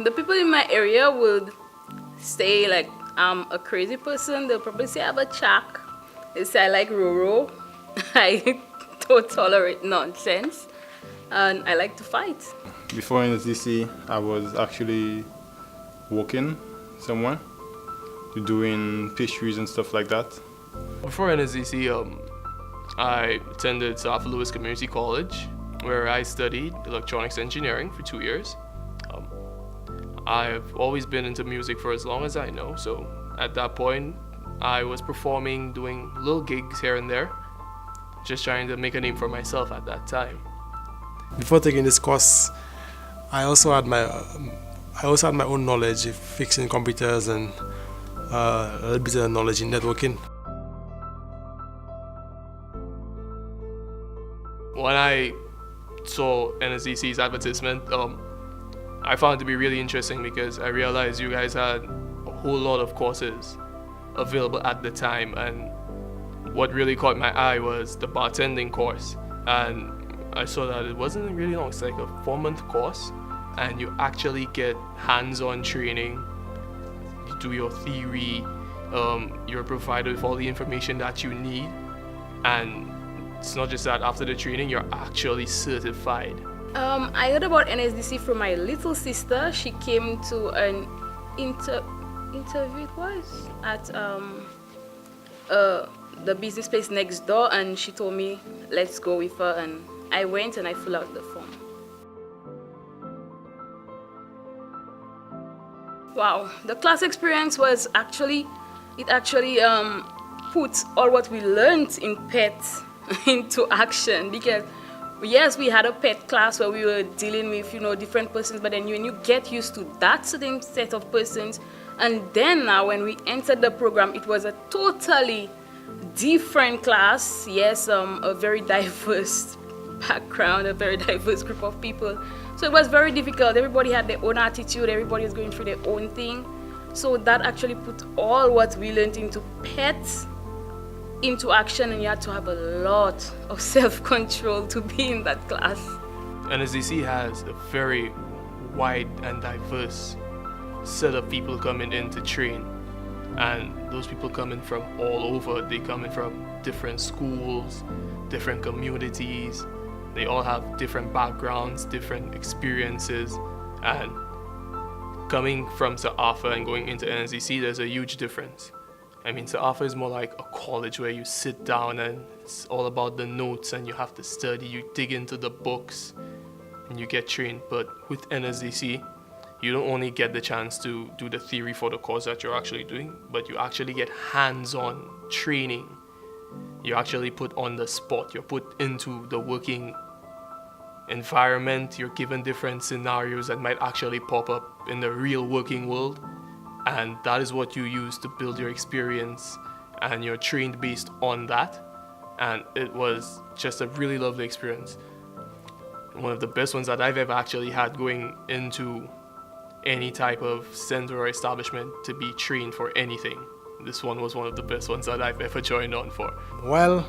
The people in my area would say like I'm a crazy person. They'll probably say I have a chack. They say I like Roro. I don't tolerate nonsense. And I like to fight. Before nsdc, I was actually working somewhere, doing pastries and stuff like that. Before nsdc, I attended St. Louis Community College, where I studied electronics engineering for 2 years. I've always been into music for as long as I know, so at that point, I was performing, doing little gigs here and there, just trying to make a name for myself at that time. Before taking this course, I also had my own knowledge of fixing computers and a little bit of knowledge in networking. When I saw nsdc's advertisement, I found it to be really interesting because I realized you guys had a whole lot of courses available at the time, and what really caught my eye was the bartending course. And I saw that it wasn't really long, it's like a 4-month course, and you actually get hands-on training. You do your theory, you're provided with all the information that you need, and it's not just that, after the training you're actually certified. I heard about nsdc from my little sister. She came to an interview, it was at the business place next door, and she told me let's go with her, and I went and I filled out the form. Wow, the class experience was actually put all what we learned in PET into action, because yes, we had a PET class where we were dealing with, different persons, but then when you get used to that certain set of persons, and then now when we entered the program, it was a totally different class. Yes, a very diverse background, a very diverse group of people. So it was very difficult. Everybody had their own attitude. Everybody was going through their own thing. So that actually put all what we learned into PET into action, and you had to have a lot of self-control to be in that class. nsdc has a very wide and diverse set of people coming in to train, and those people coming from all over. They coming from different schools, different communities. They all have different backgrounds, different experiences, and coming from St. Arthur and going into nsdc, there's a huge difference. I mean, St. Arthur is more like a college where you sit down and it's all about the notes and you have to study, you dig into the books and you get trained. But with nsdc, you don't only get the chance to do the theory for the course that you're actually doing, but you actually get hands-on training. You're actually put on the spot, you're put into the working environment, you're given different scenarios that might actually pop up in the real working world. And that is what you use to build your experience, and you're trained based on that. And it was just a really lovely experience. One of the best ones that I've ever actually had going into any type of center or establishment to be trained for anything. This one was one of the best ones that I've ever joined on for. While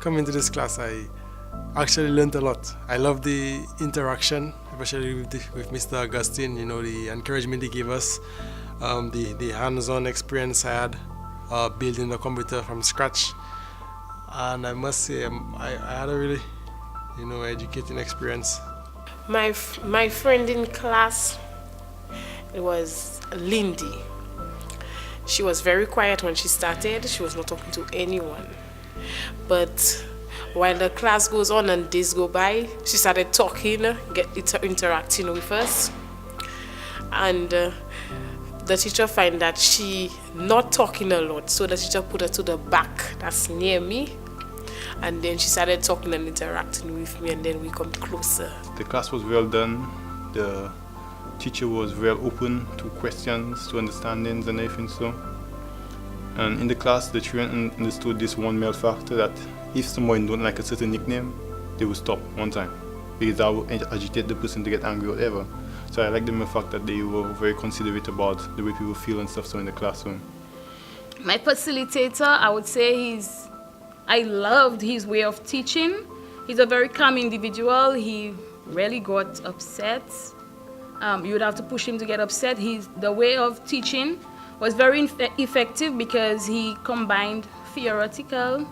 coming to this class, I actually learned a lot. I love the interaction, especially with Mr. Augustine, the encouragement he gave us. The hands-on experience I had building the computer from scratch, and I must say I had a really educating experience. My friend in class, it was Lindy. She was very quiet when she started. She was not talking to anyone, but while the class goes on and days go by, she started talking, interacting with us, and the teacher find that she not talking a lot, so the teacher put her to the back that's near me, and then she started talking and interacting with me, and then we come closer. The class was well done. The teacher was well open to questions, to understandings and everything. So, and in the class, the children understood this one main factor, that if someone don't like a certain nickname, they will stop one time, because that will agitate the person to get angry or whatever. So I like the fact that they were very considerate about the way people feel and stuff so in the classroom. My facilitator, I would say I loved his way of teaching. He's a very calm individual. He rarely got upset. You would have to push him to get upset. The way of teaching was very effective because he combined theoretical,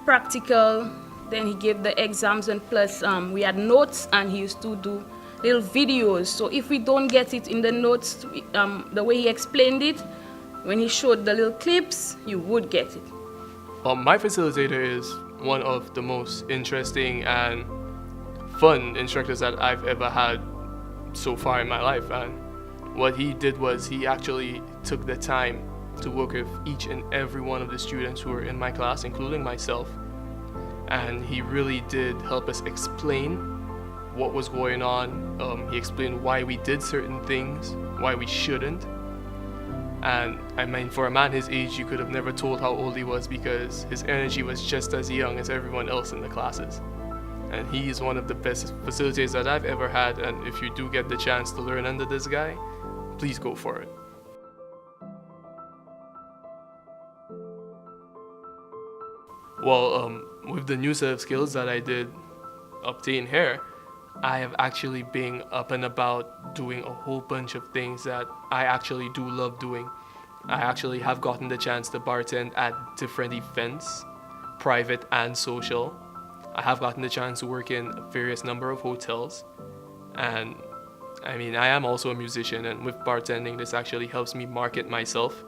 practical, then he gave the exams, and plus we had notes, and he used to do little videos. So if we don't get it in the notes, the way he explained it, when he showed the little clips, you would get it. My facilitator is one of the most interesting and fun instructors that I've ever had so far in my life. And what he did was he actually took the time to work with each and every one of the students who were in my class, including myself. And he really did help us explain what was going on. He explained why we did certain things, why we shouldn't. And I mean, for a man his age, you could have never told how old he was because his energy was just as young as everyone else in the classes. And he is one of the best facilitators that I've ever had. And if you do get the chance to learn under this guy, please go for it. Well, with the new set of skills that I did obtain here, I have actually been up and about doing a whole bunch of things that I actually do love doing. I actually have gotten the chance to bartend at different events, private and social. I have gotten the chance to work in a various number of hotels. And I mean, I am also a musician, and with bartending, this actually helps me market myself.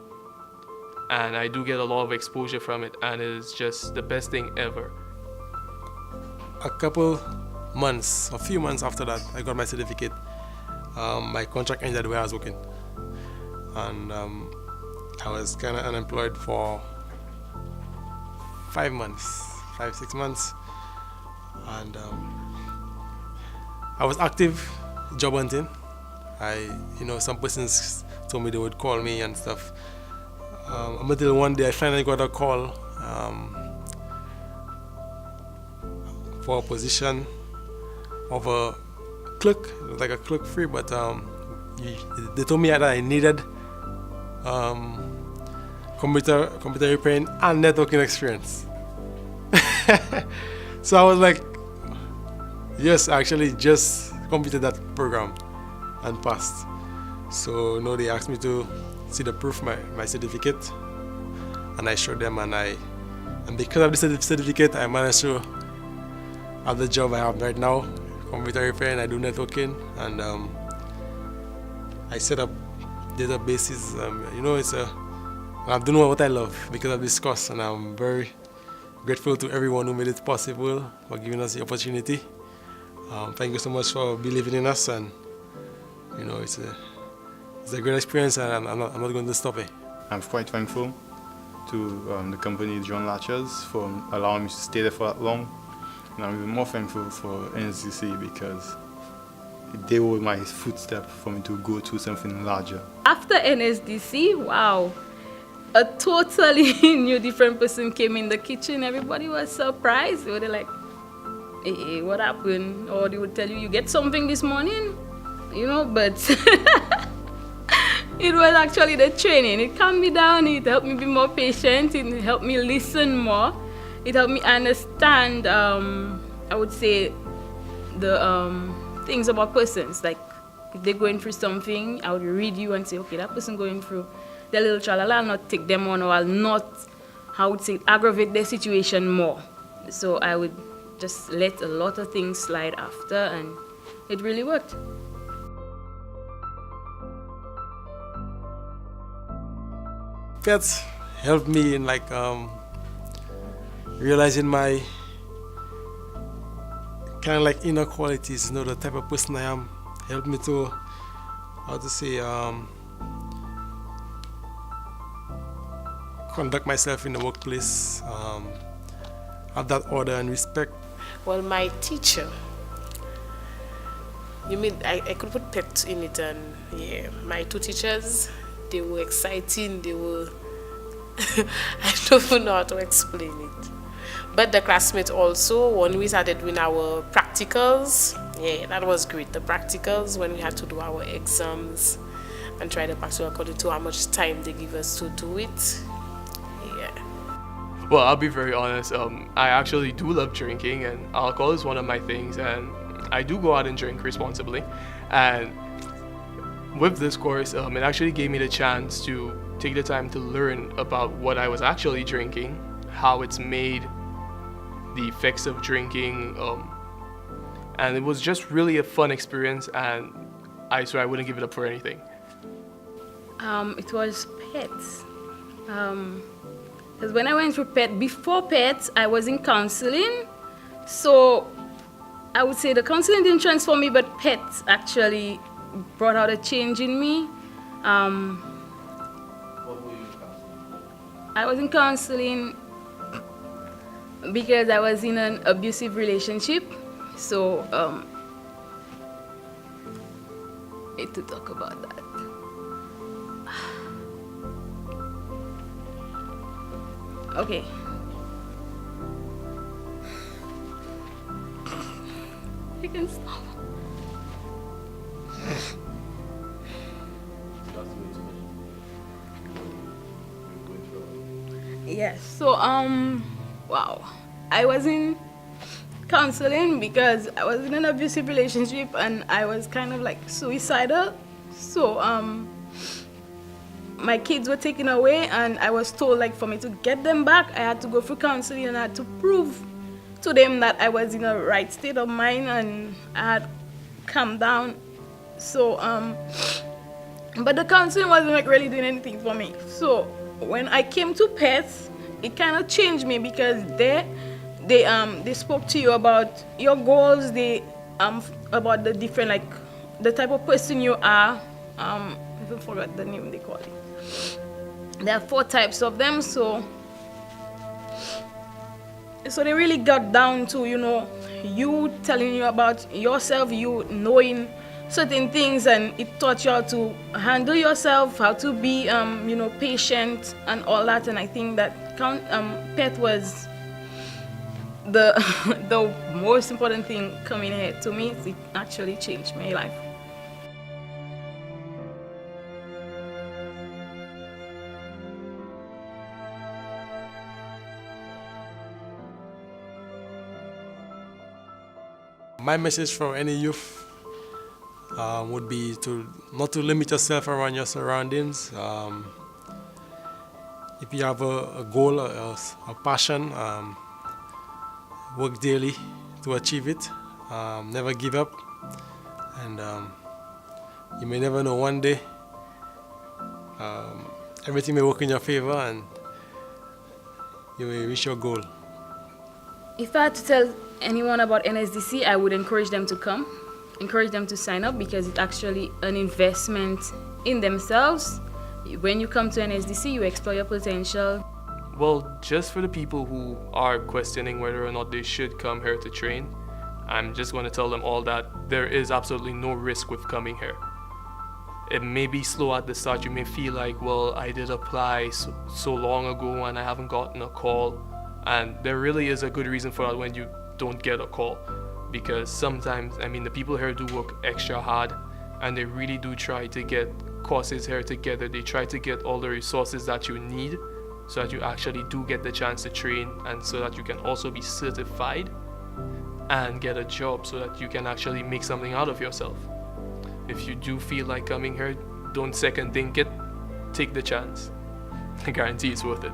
And I do get a lot of exposure from it, and it is just the best thing ever. A few months after that, I got my certificate. My contract ended where I was working. And I was kind of unemployed for 5 months, 6 months. And I was active job hunting. Some persons told me they would call me and stuff. Until one day I finally got a call for a position of a clerk, like a clerk free, but they told me that I needed computer repairing and networking experience. So I was like, yes, I actually just completed that program and passed. So now they asked me to see the proof, my certificate, and I showed them, and because of the certificate, I managed to have the job I have right now, computer repair, and I do networking, and I set up databases. I'm doing what I love because of this course, and I'm very grateful to everyone who made it possible, for giving us the opportunity. Thank you so much for believing in us, and it's a great experience, and I'm not going to stop it. I'm quite thankful to the company John Latchers for allowing me to stay there for that long. And I'm even more thankful for nsdc because they were my footstep for me to go to something larger. After nsdc, wow, a totally new different person came in the kitchen. Everybody was surprised. They were like, hey, what happened? Or they would tell you get something this morning, but it was actually the training. It calmed me down, it helped me be more patient, it helped me listen more, it helped me understand, I would say, the things about persons. Like, if they're going through something, I would read you and say, okay, that person going through their little tralala, I'll not take them on, or I'll not, I would say, aggravate their situation more. So I would just let a lot of things slide after, and it really worked. Pets helped me in realizing my kind of like inner qualities, the type of person I am. Helped me to, conduct myself in the workplace, have that order and respect. Well, my teacher, you mean I could put pet in it, and yeah, my two teachers, they were exciting, they were, I don't even know how to explain it. But the classmates also, when we started doing our practicals, yeah, that was great. The practicals, when we had to do our exams and try to pass according to how much time they give us to do it. Yeah. Well, I'll be very honest, I actually do love drinking, and alcohol is one of my things, and I do go out and drink responsibly, and with this course, it actually gave me the chance to take the time to learn about what I was actually drinking, how it's made, the effects of drinking, and it was just really a fun experience, and I swear I wouldn't give it up for anything. It was pets. Because when I went for before pets, I was in counseling. So I would say the counseling didn't transform me, but pets actually brought out a change in me. What were you in counseling? I was in counseling because I was in an abusive relationship. So I hate to talk about that. Okay. You can stop. Yes. So wow. I was in counseling because I was in an abusive relationship and I was kind of like suicidal. So my kids were taken away and I was told like for me to get them back, I had to go through counseling and I had to prove to them that I was in a right state of mind and I had calmed down. So but the counseling wasn't like really doing anything for me. So when I came to pets, it kind of changed me because they spoke to you about your goals, about the different, like the type of person you are. I forgot the name they call it. There are 4 types of them, so they really got down to, you know, you telling you about yourself, you knowing certain things, and it taught you how to handle yourself, how to be, you know, patient and all that. And I think that pet was the the most important thing coming here to me. It actually changed my life. My message for any youth would be not to limit yourself around your surroundings. If you have a goal, a passion, work daily to achieve it. Never give up, and you may never know, one day everything may work in your favor and you may reach your goal. If I had to tell anyone about NSDC, I would encourage them to come, encourage them to sign up, because it's actually an investment in themselves. When you come to NSDC, you explore your potential. Well, just for the people who are questioning whether or not they should come here to train, I'm just going to tell them all that there is absolutely no risk with coming here. It may be slow at the start. You may feel like, well, I did apply so long ago and I haven't gotten a call. And there really is a good reason for that when you don't get a call. Because sometimes, I mean, the people here do work extra hard and they really do try to get courses here together. They try to get all the resources that you need so that you actually do get the chance to train, and so that you can also be certified and get a job so that you can actually make something out of yourself. If you do feel like coming here, don't second think it, take the chance. I guarantee it's worth it.